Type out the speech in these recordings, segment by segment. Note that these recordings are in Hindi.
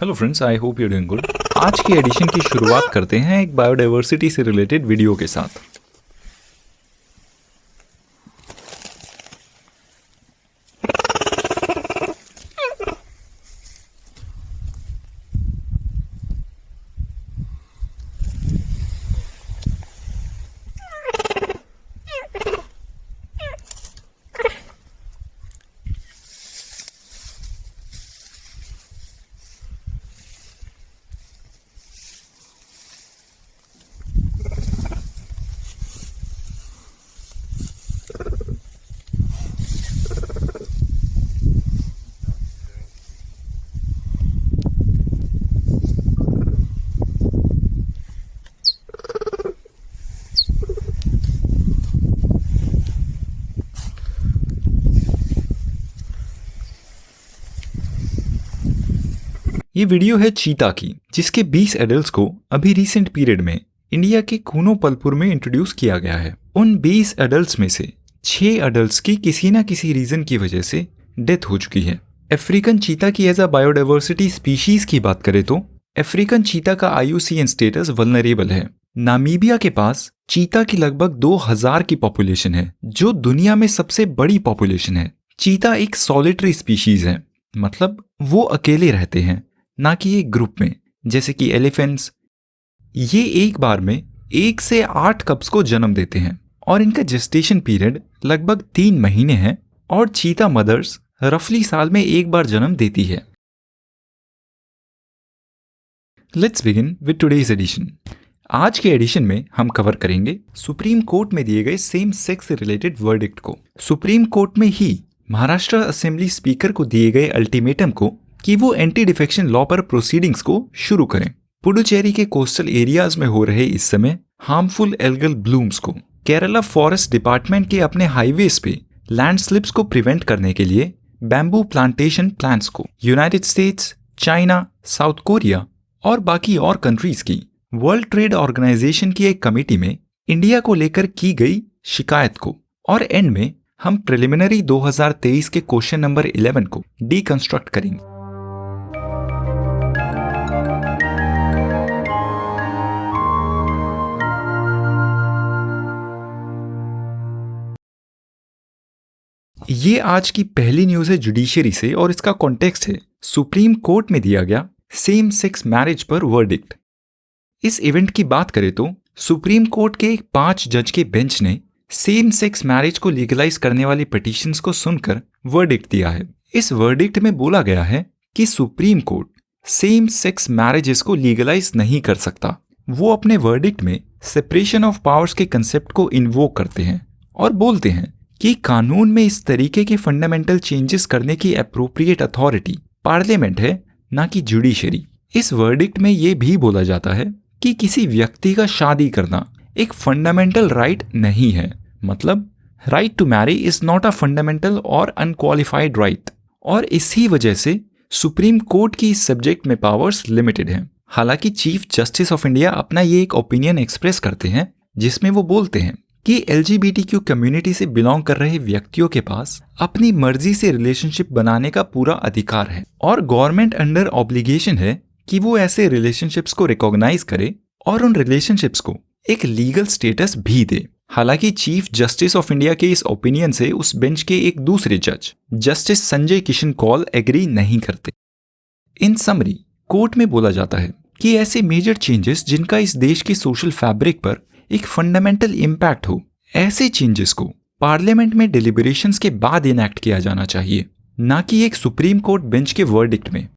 Hello friends, I hope you doing good. आज की एडिशन की शुरुआत करते हैं एक बायोडाइवर्सिटी से रिलेटेड वीडियो के साथ। ये वीडियो है चीता की, जिसके 20 एडल्ट्स को अभी रिसेंट पीरियड में इंडिया के कूनो पलपुर में इंट्रोड्यूस किया गया है। उन 20 एडल्ट्स में से 6 एडल्ट्स की किसी न किसी रीजन की वजह से डेथ हो चुकी है। अफ्रीकन चीता की एज अ बायोडाइवर्सिटी स्पीशीज की बात करें तो अफ्रीकन चीता का IUCN स्टेटस वल्नरेबल है। नामीबिया के पास चीता की लगभग 2000 की पॉपुलेशन है, जो दुनिया में सबसे बड़ी पॉपुलेशन है। चीता एक सॉलिटरी स्पीशीज है, मतलब वो अकेले रहते हैं, ना कि एक ग्रुप में, जैसे कि एलिफेंट्स। ये एक बार में 1 से 8 कप्स को जन्म देते हैं और इनका जेस्टेशन पीरियड लगभग 3 महीने है और चीता मदर्स रफली साल में एक बार जन्म देती है। Let's begin with today's edition. आज के एडिशन में हम कवर करेंगे सुप्रीम कोर्ट में दिए गए सेम सेक्स से रिलेटेड वर्डिक्ट को। सुप्रीम कोर्ट में ही महाराष्ट्र असेंबली स्पीकर को दिए गए अल्टीमेटम को कि वो एंटी डिफेक्शन लॉ पर प्रोसीडिंग्स को शुरू करें। पुडुचेरी के कोस्टल एरियाज में हो रहे इस समय हार्मफुल एल्गल ब्लूम्स को, केरला फॉरेस्ट डिपार्टमेंट के अपने हाईवेज पे लैंडस्लिप्स को प्रिवेंट करने के लिए बैम्बू प्लांटेशन प्लान्स को, United states, China, south Korea और बाकी और कंट्रीज की वर्ल्ड ट्रेड ऑर्गेनाइजेशन की एक कमेटी में इंडिया को लेकर की गई शिकायत को, और एंड में हम प्रिलिमिनरी 2023 के क्वेश्चन नंबर 11 को डीकंस्ट्रक्ट करेंगे। ये आज की पहली न्यूज है जुडिशरी से और इसका कॉन्टेक्स्ट है सुप्रीम कोर्ट में दिया गया सेम सेक्स मैरिज पर वर्डिक्ट। इस इवेंट की बात करें तो सुप्रीम कोर्ट के एक 5 जज के बेंच ने सेम सेक्स मैरिज को लीगलाइज करने वाली पिटीशंस को सुनकर वर्डिक्ट दिया है। इस वर्डिक्ट में बोला गया है कि supreme court same sex marriages को लीगलाइज नहीं कर सकता। वो अपने वर्डिक्ट में सेपरेशन ऑफ पावर्स के कंसेप्ट को इन्वोक करते हैं और बोलते हैं कि कानून में इस तरीके के फंडामेंटल चेंजेस करने की अप्रोप्रिएट अथॉरिटी पार्लियामेंट है, ना कि जुडिशरी। इस वर्डिक्ट में ये भी बोला जाता है कि किसी व्यक्ति का शादी करना एक फंडामेंटल राइट नहीं है, मतलब right to marry is not a fundamental और अनक्वालिफाइड राइट, और इसी वजह से सुप्रीम कोर्ट की इस सब्जेक्ट में पावर्स लिमिटेड हैं। हालांकि चीफ जस्टिस ऑफ इंडिया अपना ये एक ओपिनियन एक्सप्रेस करते हैं जिसमें वो बोलते हैं कि LGBTQ कम्युनिटी से बिलोंग कर रहे व्यक्तियों के पास अपनी मर्जी से रिलेशनशिप बनाने का पूरा अधिकार है और गवर्नमेंट अंडर ऑब्लिगेशन है कि वो ऐसे रिलेशनशिप्स को रिकॉग्नाइज करे और उन रिलेशनशिप्स को एक लीगल स्टेटस भी दे। हालांकि चीफ जस्टिस ऑफ इंडिया के इस ओपिनियन से उस बेंच के एक दूसरे जज जस्टिस संजय किशन कौल एग्री नहीं करते। इन समरी कोर्ट में बोला जाता है कि ऐसे मेजर चेंजेस जिनका इस देश की सोशल फैब्रिक पर एक फंडामेंटल इम्पैक्ट हो, ऐसे चेंजेस को पार्लियामेंट में डिलिबरेशंस के बाद इनैक्ट किया जाना चाहिए, ना कि एक सुप्रीम कोर्ट बेंच के वर्डिक्ट में।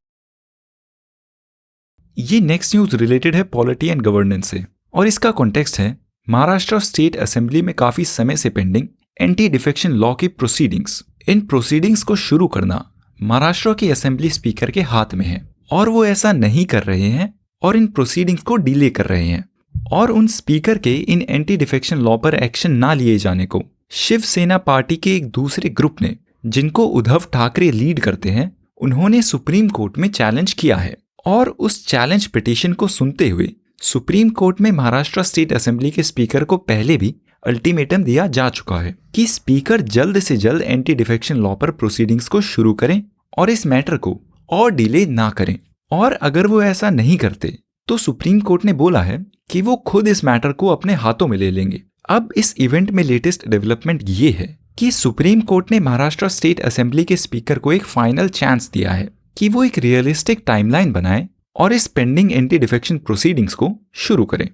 ये नेक्स्ट न्यूज रिलेटेड है पॉलिटी एंड गवर्नेंस से और इसका कॉन्टेक्स्ट है महाराष्ट्र स्टेट असेंबली में काफी समय से पेंडिंग एंटी डिफेक्शन लॉ की प्रोसीडिंग्स। इन प्रोसीडिंग्स को शुरू करना महाराष्ट्र के असेंबली स्पीकर के हाथ में है और वो ऐसा नहीं कर रहे हैं और इन प्रोसीडिंग्स को डिले कर रहे हैं। और उन स्पीकर के इन एंटी डिफेक्शन लॉ पर एक्शन ना लिए जाने को शिवसेना पार्टी के एक दूसरे ग्रुप ने, जिनको उद्धव ठाकरे लीड करते हैं, उन्होंने सुप्रीम कोर्ट में चैलेंज किया है। और उस चैलेंज पिटीशन को सुनते हुए सुप्रीम कोर्ट में महाराष्ट्र स्टेट असेंबली के स्पीकर को पहले भी अल्टीमेटम दिया जा चुका है कि स्पीकर जल्द से जल्द एंटी डिफेक्शन लॉ पर प्रोसीडिंग्स को शुरू करें और इस मैटर को और डिले ना करें। और अगर वो ऐसा नहीं करते तो सुप्रीम कोर्ट ने बोला है कि वो खुद इस मैटर को अपने हाथों में ले लेंगे। अब इस इवेंट में लेटेस्ट डेवलपमेंट ये है कि सुप्रीम कोर्ट ने महाराष्ट्र स्टेट असेंबली के स्पीकर को एक फाइनल चांस दिया है कि वो एक रियलिस्टिक टाइमलाइन बनाए और इस पेंडिंग एंटी डिफेक्शन प्रोसीडिंग्स को शुरू करें।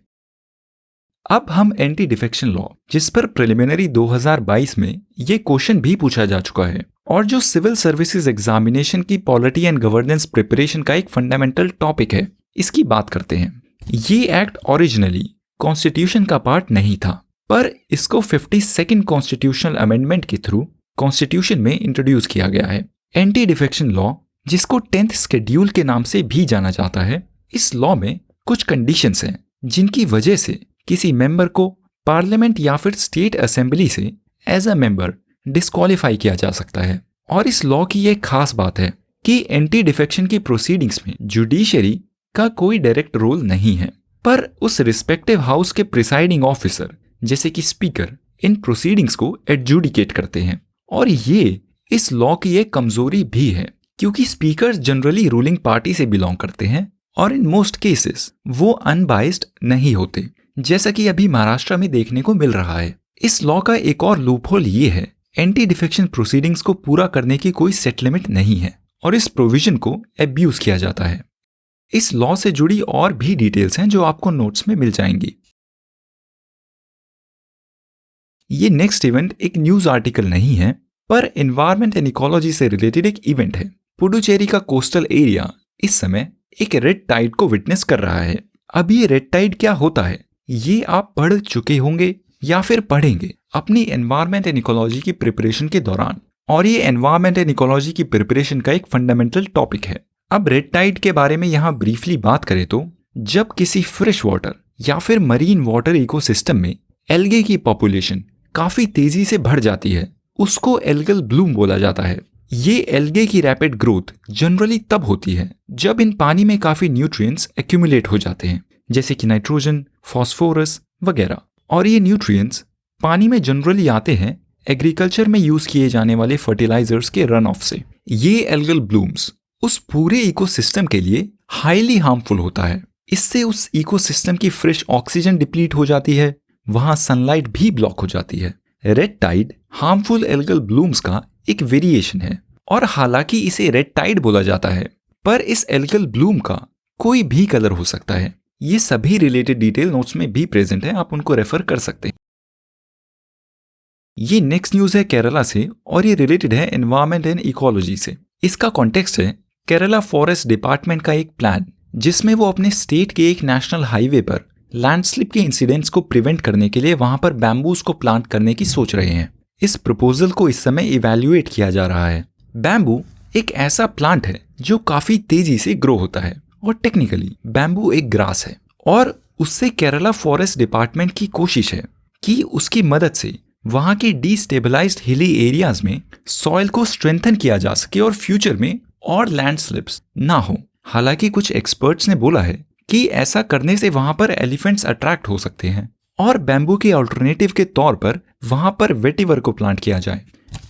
अब हम एंटी डिफेक्शन लॉ, जिस पर प्रिलिमिनरी 2022 में ये क्वेश्चन भी पूछा जा चुका है और जो सिविल सर्विसेज एग्जामिनेशन की पॉलिटी एंड गवर्नेंस प्रिपरेशन का एक फंडामेंटल टॉपिक है, इसकी बात करते हैं। ये एक्ट ओरिजिनली कॉन्स्टिट्यूशन का पार्ट नहीं था, पर इसको 52nd कॉन्स्टिट्यूशनल अमेंडमेंट के थ्रू कॉन्स्टिट्यूशन में इंट्रोड्यूस किया गया है। एंटी डिफेक्शन लॉ, जिसको 10th शेड्यूल के नाम से भी जाना जाता है, इस लॉ में कुछ कंडीशंस हैं जिनकी वजह से किसी मेंबर को पार्लियामेंट या फिर स्टेट असेंबली से एज अ मेंबर डिस्क्वालीफाई किया जा सकता है। और इस लॉ की एक खास बात है कि एंटी डिफेक्शन की प्रोसीडिंग्स में जुडिशरी का कोई डायरेक्ट रोल नहीं है, पर उस रिस्पेक्टिव हाउस के प्रिसाइडिंग ऑफिसर जैसे कि स्पीकर इन प्रोसीडिंग्स को एडजुडिकेट करते हैं। और ये इस लॉ की एक कमजोरी भी है क्योंकि स्पीकर्स जनरली रूलिंग पार्टी से बिलोंग करते हैं और इन मोस्ट केसेस वो अनबाइस्ड नहीं होते, जैसा कि अभी महाराष्ट्र में देखने को मिल रहा है। इस लॉ का एक और लूपहोल ये है, एंटी डिफेक्शन प्रोसीडिंग्स को पूरा करने की कोई सेट लिमिट नहीं है और इस प्रोविजन को एब्यूज किया जाता है। इस लॉ से जुड़ी और भी डिटेल्स हैं जो आपको नोट्स में मिल जाएंगी। ये नेक्स्ट इवेंट एक न्यूज आर्टिकल नहीं है, पर एनवायरमेंट एंड इकोलॉजी से रिलेटेड एक इवेंट है। पुडुचेरी का कोस्टल एरिया इस समय एक रेड टाइड को विटनेस कर रहा है। अब ये रेड टाइड क्या होता है ये आप पढ़ चुके होंगे या फिर पढ़ेंगे अपनी एनवायरमेंट एंड इकोलॉजी की प्रिपरेशन के दौरान, और ये एनवायरमेंट एंड इकोलॉजी की प्रिपरेशन का एक फंडामेंटल टॉपिक है। अब रेड टाइड के बारे में यहाँ ब्रीफली बात करें तो जब किसी फ्रेश वाटर या फिर मरीन वाटर इकोसिस्टम में एल्गे की पॉपुलेशन काफी तेजी से बढ़ जाती है, उसको एल्गल ब्लूम बोला जाता है। ये एल्गे की रैपिड ग्रोथ जनरली तब होती है जब इन पानी में काफी न्यूट्रिएंट्स एक्यूमुलेट हो जाते हैं, जैसे कि नाइट्रोजन, फास्फोरस वगैरह। और ये न्यूट्रिएंट्स पानी में जनरली आते हैं एग्रीकल्चर में यूज किए जाने वाले फर्टिलाइजर्स के रन ऑफ से। ये एल्गल ब्लूम्स उस पूरे इकोसिस्टम के लिए हाईली हार्मफुल होता है। इससे उस इकोसिस्टम की फ्रेश ऑक्सीजन डिप्लीट हो जाती है, वहां सनलाइट भी ब्लॉक हो जाती है। Red tide harmful algal blooms का एक वेरिएशन है और हालांकि इसे रेड टाइड बोला जाता है, पर इस एल्गल ब्लूम का कोई भी कलर हो सकता है। ये सभी रिलेटेड डिटेल नोट्स में भी प्रेजेंट है, आप उनको रेफर कर सकते हैं। ये नेक्स्ट न्यूज है केरला से और ये रिलेटेड है एनवायरमेंट एंड इकोलॉजी से। इसका कॉन्टेक्स्ट है केरला फॉरेस्ट डिपार्टमेंट का एक प्लान जिसमें वो अपने स्टेट के एक नेशनल हाईवे पर लैंडस्लिप के इंसिडेंट्स को प्रिवेंट करने के लिए वहां पर बैम्बूज को प्लांट करने की सोच रहे हैं। इस प्रपोजल को इस समय इवैल्यूएट किया जा रहा है। बैम्बू एक ऐसा प्लांट है जो काफी तेजी से ग्रो होता है और टेक्निकली बैम्बू एक ग्रास है, और उससे केरला फॉरेस्ट डिपार्टमेंट की कोशिश है कि उसकी मदद से वहां के डिस्टेबलाइज्ड हिली एरियाज में सॉइल को स्ट्रेंथन किया जा सके और फ्यूचर में और लैंडस्लिप्स ना हो। हालांकि कुछ एक्सपर्ट्स ने बोला है कि ऐसा करने से वहां पर एलिफेंट्स अट्रैक्ट हो सकते हैं और बैम्बू के अल्टरनेटिव के तौर पर वहां पर वेटिवर को प्लांट किया जाए।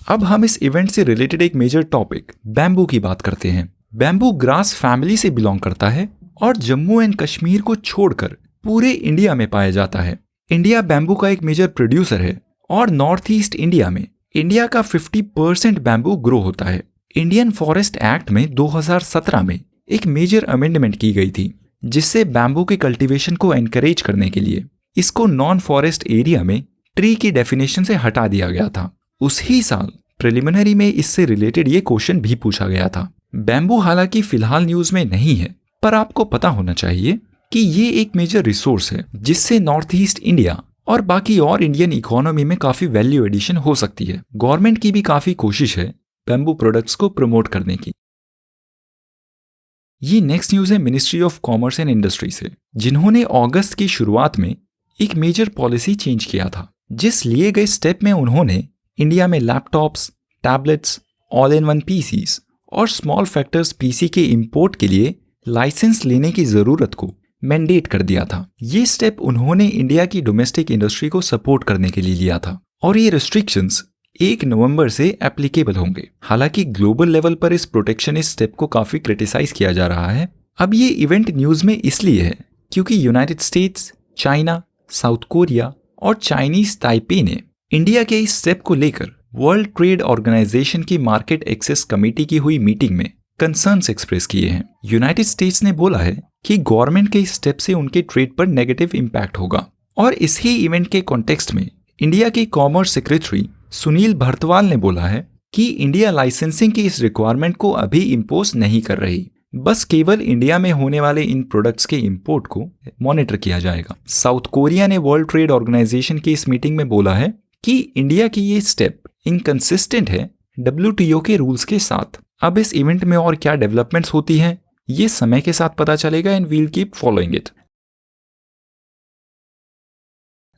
अब हम इस इवेंट से रिलेटेड एक मेजर टॉपिक बैम्बू की बात करते हैं। बैम्बू ग्रास फैमिली से बिलोंग करता है और जम्मू एंड कश्मीर को छोड़कर पूरे इंडिया में पाया जाता है। इंडिया बैम्बू का एक मेजर प्रोड्यूसर है और नॉर्थ ईस्ट इंडिया में इंडिया का 50% बैम्बू ग्रो होता है। इंडियन फॉरेस्ट एक्ट में 2017 में एक मेजर अमेंडमेंट की गई थी जिससे बैम्बू के कल्टीवेशन को एनकरेज करने के लिए इसको नॉन फॉरेस्ट एरिया में ट्री की डेफिनेशन से हटा दिया गया था। उसी साल प्रिलिमिनरी में इससे रिलेटेड ये क्वेश्चन भी पूछा गया था। बैम्बू हालांकि फिलहाल न्यूज में नहीं है, पर आपको पता होना चाहिए कि ये एक मेजर रिसोर्स है जिससे नॉर्थ ईस्ट इंडिया और बाकी और इंडियन इकोनॉमी में काफी वैल्यू एडिशन हो सकती है। गवर्नमेंट की भी काफी कोशिश है बैम्बू प्रोडक्ट्स को प्रमोट करने की। ये नेक्स्ट न्यूज है ministry of commerce and industry से, जिन्होंने अगस्त की शुरुआत में एक मेजर पॉलिसी चेंज किया था। जिस लिए गए स्टेप में उन्होंने इंडिया में laptops, tablets, all in one PCs और स्मॉल फैक्टर्स पीसी के इंपोर्ट के लिए लाइसेंस लेने की जरूरत को मैंडेट कर दिया था। ये स्टेप उन्होंने इंडिया की डोमेस्टिक इंडस्ट्री को सपोर्ट करने के लिए लिया था और ये रिस्ट्रिक्शंस 1 नवंबर से एप्लीकेबल होंगे। हालांकि ग्लोबल लेवल पर इस प्रोटेक्शनिस्ट स्टेप को काफी क्रिटिसाइज किया जा रहा है, अब ये इवेंट न्यूज़ में इसलिए है क्योंकि United states, China, south Korea और चाइनीज ताइपे ने इंडिया के इस स्टेप को लेकर वर्ल्ड ट्रेड ऑर्गेनाइजेशन की मार्केट एक्सेस कमेटी की हुई मीटिंग में कंसर्न्स एक्सप्रेस किए हैं। यूनाइटेड स्टेट्स ने बोला है कि गवर्नमेंट के इस स्टेप से उनके ट्रेड पर नेगेटिव इम्पैक्ट होगा और इसी इवेंट के कॉन्टेक्स्ट में इंडिया के कॉमर्स सेक्रेटरी सुनील भरतवाल ने बोला है कि इंडिया लाइसेंसिंग की इस रिक्वायरमेंट को अभी इम्पोज नहीं कर रही, बस केवल इंडिया में होने वाले इन प्रोडक्ट्स के इंपोर्ट को मॉनिटर किया जाएगा। साउथ कोरिया ने वर्ल्ड ट्रेड ऑर्गेनाइजेशन की इस मीटिंग में बोला है कि इंडिया की ये स्टेप इनकंसिस्टेंट है WTO के रूल्स के साथ। अब इस इवेंट में और क्या डेवलपमेंट्स होती हैं ये समय के साथ पता चलेगा and we'll keep following it.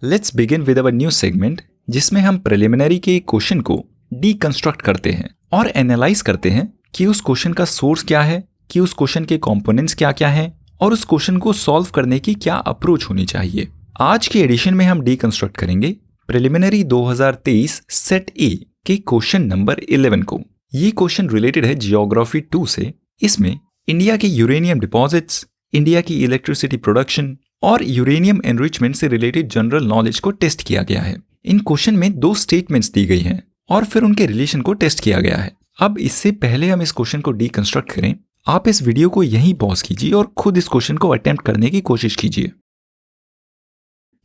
Let's begin with our new segment जिसमें हम प्रिलिमिनरी के एक क्वेश्चन को डीकंस्ट्रक्ट करते हैं और एनालाइज करते हैं कि उस क्वेश्चन का सोर्स क्या है, कि उस क्वेश्चन के कंपोनेंट्स क्या क्या हैं और उस क्वेश्चन को सॉल्व करने की क्या अप्रोच होनी चाहिए। आज के एडिशन में हम डीकंस्ट्रक्ट करेंगे प्रिलिमिनरी 2023 सेट ए के क्वेश्चन नंबर 11 को। ये क्वेश्चन रिलेटेड है जियोग्राफी 2 से। इसमें इंडिया के यूरेनियम डिपॉजिट्स, इंडिया की इलेक्ट्रिसिटी प्रोडक्शन और यूरेनियम एनरिचमेंट से रिलेटेड जनरल नॉलेज को टेस्ट किया गया है। इन क्वेश्चन में 2 स्टेटमेंट्स दी गई हैं और फिर उनके रिलेशन को टेस्ट किया गया है। अब इससे पहले हम इस क्वेश्चन को डीकंस्ट्रक्ट करें, आप इस वीडियो को यहीं पॉज कीजिए और खुद इस क्वेश्चन को अटेम्प्ट करने की कोशिश कीजिए।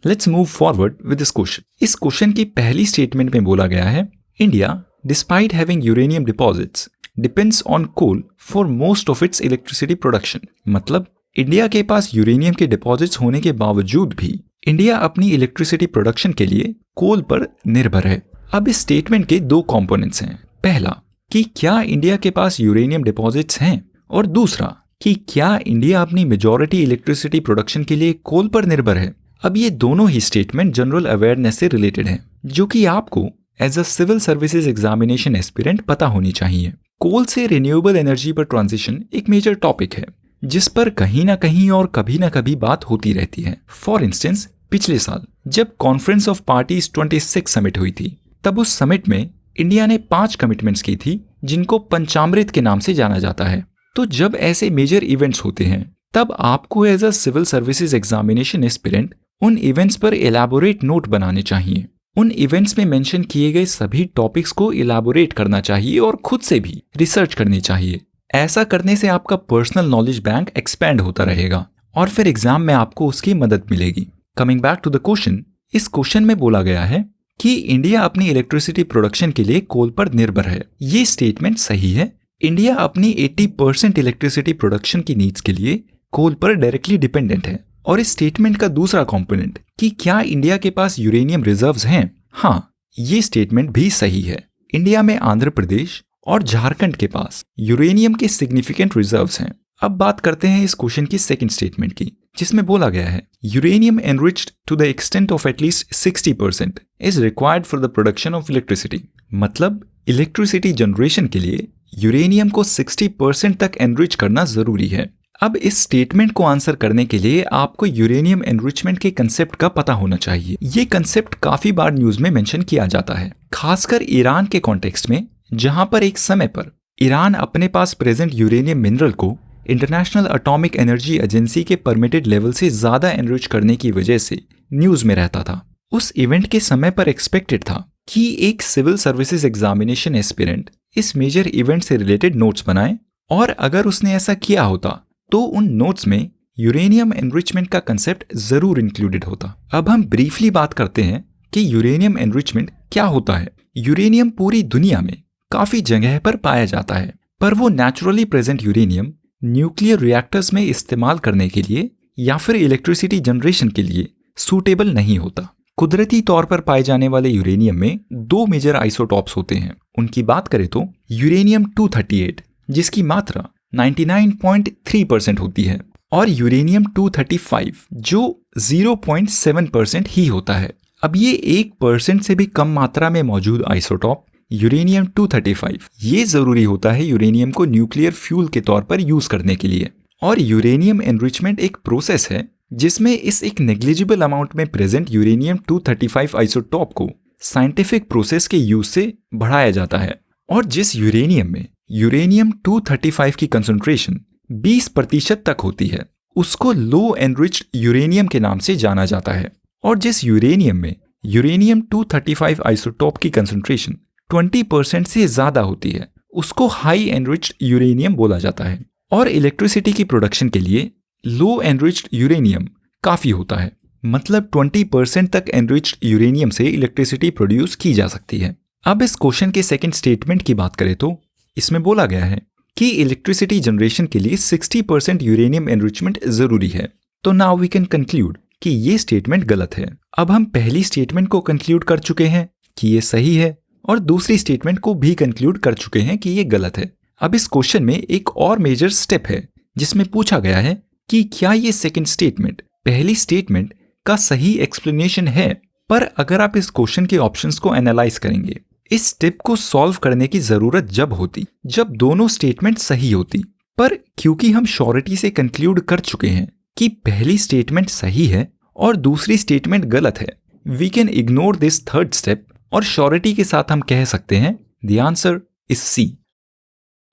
Let's move forward with this question. इस क्वेश्चन की पहली स्टेटमेंट में बोला गया है India despite having uranium deposits depends on coal for most of its electricity production. मतलब इंडिया के पास यूरेनियम के डिपॉजिट्स होने के बावजूद भी इंडिया अपनी इलेक्ट्रिसिटी प्रोडक्शन के लिए कोल पर निर्भर है। अब इस स्टेटमेंट के 2 कंपोनेंट्स हैं। पहला कि क्या इंडिया के पास यूरेनियम डिपॉजिट्स हैं और दूसरा कि क्या इंडिया अपनी मेजॉरिटी इलेक्ट्रिसिटी प्रोडक्शन के लिए कोल पर निर्भर है। अब ये दोनों ही स्टेटमेंट जनरल अवेयरनेस से रिलेटेड हैं जो कि आपको as a civil services examination aspirant पता होनी चाहिए। कोल से रिन्यूएबल एनर्जी पर ट्रांजिशन एक मेजर टॉपिक है जिस पर कहीं ना कहीं और कभी ना कभी बात होती रहती है। फॉर इंस्टेंस पिछले साल जब कॉन्फ्रेंस ऑफ पार्टीज 26 समिट हुई थी तब उस समिट में इंडिया ने 5 कमिटमेंट्स की थी जिनको पंचामृत के नाम से जाना जाता है। तो जब ऐसे मेजर इवेंट्स होते हैं तब आपको as a civil services examination aspirant उन इवेंट्स पर एलैबोरेट नोट बनाने चाहिए। उन इवेंट्स में मेंशन किए गए सभी टॉपिक्स को एलैबोरेट करना चाहिए और खुद से भी रिसर्च करनी चाहिए। ऐसा करने से आपका पर्सनल नॉलेज बैंक एक्सपैंड होता रहेगा और फिर एग्जाम में आपको उसकी मदद मिलेगी। Coming back to the question, इस क्वेश्चन में बोला गया है कि इंडिया अपनी इलेक्ट्रिसिटी प्रोडक्शन के लिए कोल पर निर्भर है। ये स्टेटमेंट सही है। इंडिया अपनी 80% इलेक्ट्रिसिटी प्रोडक्शन की नीड्स के लिए कोल पर डायरेक्टली डिपेंडेंट है। और इस स्टेटमेंट का दूसरा कंपोनेंट कि क्या इंडिया के पास यूरेनियम रिजर्व्स हैं, हाँ ये स्टेटमेंट भी सही है। इंडिया में आंध्र प्रदेश और झारखंड के पास यूरेनियम के सिग्निफिकेंट रिजर्व्स हैं। अब बात करते हैं इस क्वेश्चन की सेकंड स्टेटमेंट की जिसमें बोला गया है uranium enriched to the extent of at least 60% is required for the production of electricity. मतलब इलेक्ट्रिसिटी जनरेशन के लिए यूरेनियम को 60% तक एनरिच करना जरूरी है। अब इस स्टेटमेंट को आंसर करने के लिए आपको यूरेनियम एनरिचमेंट के कंसेप्ट का पता होना चाहिए। ये कंसेप्ट काफी बार न्यूज में मेंशन किया जाता है, खासकर ईरान के कॉन्टेक्स्ट में, जहां पर एक समय पर ईरान अपने पास प्रेजेंट यूरेनियम मिनरल को इंटरनेशनल एटॉमिक एनर्जी एजेंसी के परमिटेड लेवल से ज्यादा एनरिच करने की वजह से न्यूज में रहता था। उस इवेंट के समय पर एक्सपेक्टेड था कि एक सिविल सर्विसेज एग्जामिनेशन एस्पिरेंट इस मेजर इवेंट से रिलेटेड नोट्स बनाए और अगर उसने ऐसा किया होता तो उन नोट्स में यूरेनियम एनरिचमेंट का कंसेप्ट जरूर इंक्लूडेड होता। अब हम ब्रीफली बात करते हैं कि यूरेनियम एनरिचमेंट क्या होता है। यूरेनियम पूरी दुनिया में काफी जगह पर पाया जाता है, पर वो naturally present uranium nuclear reactors में इस्तेमाल करने के लिए या फिर इलेक्ट्रिसिटी जनरेशन के लिए सूटेबल नहीं होता। कुदरती तौर पर पाए जाने वाले यूरेनियम में 2 मेजर आइसोटॉप्स होते हैं। उनकी बात करें तो यूरेनियम 238 जिसकी मात्रा 99.3% होती है और यूरेनियम 235 जो 0.7% ही होता है। अब ये 1% से भी कम मात्रा में मौजूद आइसोटॉप यूरेनियम 235 ये जरूरी होता है यूरेनियम को न्यूक्लियर फ्यूल के तौर पर यूज करने के लिए। और यूरेनियम एनरिचमेंट एक प्रोसेस है जिसमें इस एक नेग्लिजिबल अमाउंट में प्रेजेंट यूरेनियम 235 आइसोटॉप को साइंटिफिक प्रोसेस के यूज से बढ़ाया जाता है। और जिस यूरेनियम में यूरेनियम 235 की कंसंट्रेशन 20% तक होती है उसको लो एनरिच्ड यूरेनियम के नाम से जाना जाता है। और जिस यूरेनियम में यूरेनियम 235 आइसोटोप की कंसंट्रेशन 20% से ज़्यादा होती है उसको हाई एनरिच्ड यूरेनियम बोला जाता है। और इलेक्ट्रिसिटी की प्रोडक्शन के लिए लो एनरिच्ड यूरेनियम काफ़ी होता है, मतलब 20% तक एनरिच्ड यूरेनियम से इलेक्ट्रिसिटी प्रोड्यूस की जा सकती है। अब इस क्वेश्चन के सेकंड स्टेटमेंट की बात करें तो इसमें बोला गया है कि इलेक्ट्रिसिटी जनरेशन के लिए 60% यूरेनियम एनरिचमेंट जरूरी है। तो नाउ वी कैन कंक्लूड कि ये स्टेटमेंट गलत है। अब हम पहली स्टेटमेंट को कंक्लूड कर चुके हैं कि ये सही है और दूसरी स्टेटमेंट को भी कंक्लूड कर चुके हैं कि ये गलत है। अब इस क्वेश्चन में एक और मेजर स्टेप है जिसमें पूछा गया है कि क्या ये सेकंड स्टेटमेंट पहली स्टेटमेंट का सही एक्सप्लेनेशन है। पर अगर आप इस क्वेश्चन के ऑप्शंस को एनालाइज करेंगे, इस स्टेप को सॉल्व करने की जरूरत जब होती जब दोनों स्टेटमेंट सही होती। पर क्योंकि हम श्योरिटी से कंक्लूड कर चुके हैं कि पहली स्टेटमेंट सही है और दूसरी स्टेटमेंट गलत है, we can ignore this third step और श्योरिटी के साथ हम कह सकते हैं the answer is C.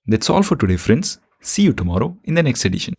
That's all for today friends. See you tomorrow in the next addition.